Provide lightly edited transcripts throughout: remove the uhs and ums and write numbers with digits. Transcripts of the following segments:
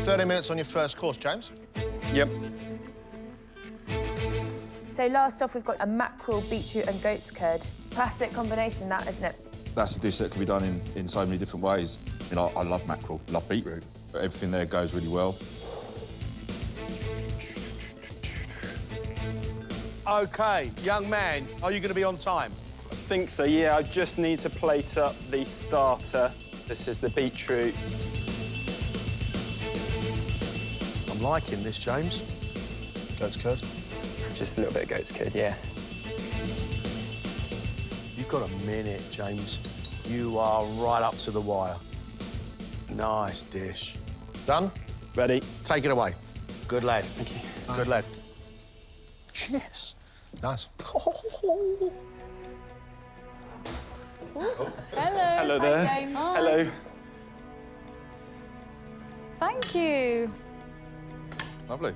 30 minutes on your first course, James. Yep. So last off, we've got a mackerel, beetroot and goat's curd. Classic combination, that, isn't it? That's a dish that can be done in so many different ways. You know, I love mackerel, love beetroot, but everything there goes really well. OK, young man, are you going to be on time? I think so, yeah. I just need to plate up the starter. This is the beetroot. I'm liking this, James. Goat's curd. Just a little bit of goat's curd, yeah. You've got a minute, James. You are right up to the wire. Nice dish. Done? Ready? Take it away. Good lad. Thank you. Good lad. Yes. Nice. Hello. Hello there. Hi, James. Hello. Thank you. Lovely.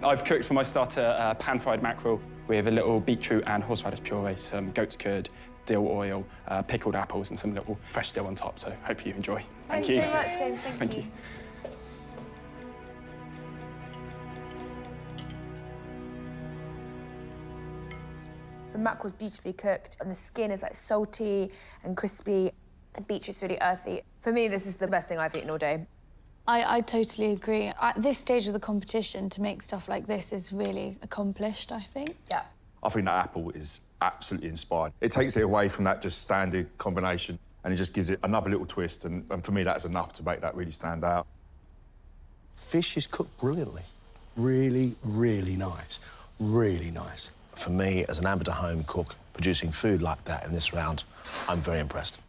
I've cooked for my starter pan-fried mackerel with a little beetroot and horseradish puree, some goat's curd, dill oil, pickled apples and some little fresh dill on top, so hope you enjoy. Thank Thanks you. very much, James. Thank you. The mackerel's beautifully cooked and the skin is like salty and crispy. The beetroot's really earthy. For me, this is the best thing I've eaten all day. I totally agree. At this stage of the competition, to make stuff like this is really accomplished, I think. Yeah. I think that apple is absolutely inspired. It takes it away from that just standard combination and it just gives it another little twist, and for me, that's enough to make that really stand out. Fish is cooked brilliantly. Really, really nice. Really nice. For me, as an amateur home cook, producing food like that in this round, I'm very impressed.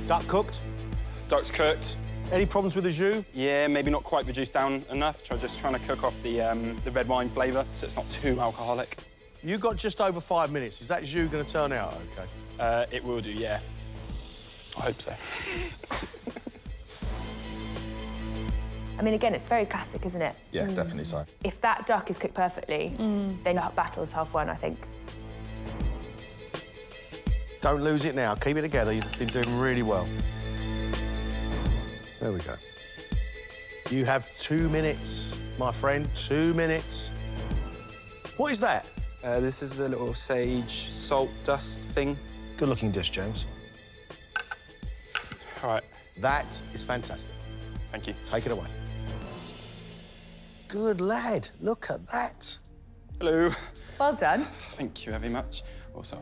Duck cooked? Duck's cooked. Any problems with the jus? Yeah, maybe not quite reduced down enough. Just trying to cook off the red wine flavour so it's not too alcoholic. You got just over 5 minutes. Is that jus going to turn out OK? It will do, yeah. I hope so. I mean, again, it's very classic, isn't it? Yeah, definitely so. If that duck is cooked perfectly, then the battle's half won, I think. Don't lose it now. Keep it together. You've been doing really well. There we go. You have 2 minutes, my friend. 2 minutes. What is that? This is the little sage salt dust thing. Good-looking dish, James. All right. That is fantastic. Thank you. Take it away. Good lad. Look at that. Hello. Well done. Thank you very much. Also,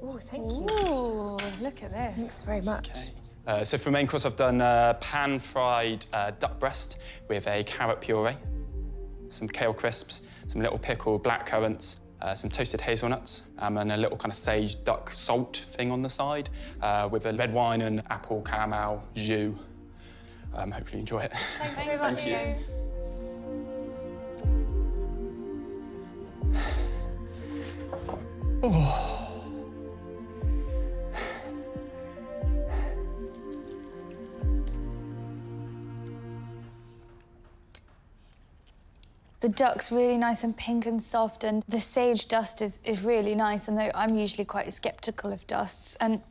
Oh, thank you. Ooh, look at this. Thanks very much. okay. So for main course, I've done pan-fried duck breast with a carrot puree, some kale crisps, some little pickled black currants, some toasted hazelnuts, and a little kind of sage duck salt thing on the side, with a red wine and apple caramel jus. Hopefully you enjoy it. Thanks very much, James. The duck's really nice and pink and soft, and the sage dust is really nice, and I'm usually quite sceptical of dusts, and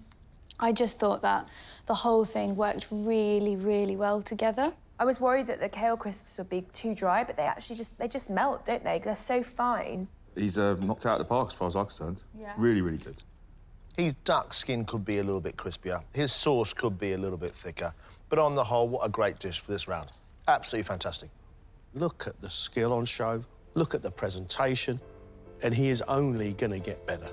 I just thought that the whole thing worked really, really well together. I was worried that the kale crisps would be too dry, but they actually just melt, don't they? They're so fine. He's knocked out of the park as far as I'm concerned. Yeah. Really, really good. His duck skin could be a little bit crispier. His sauce could be a little bit thicker. But on the whole, what a great dish for this round. Absolutely fantastic. Look at the skill on show. Look at the presentation. And he is only going to get better.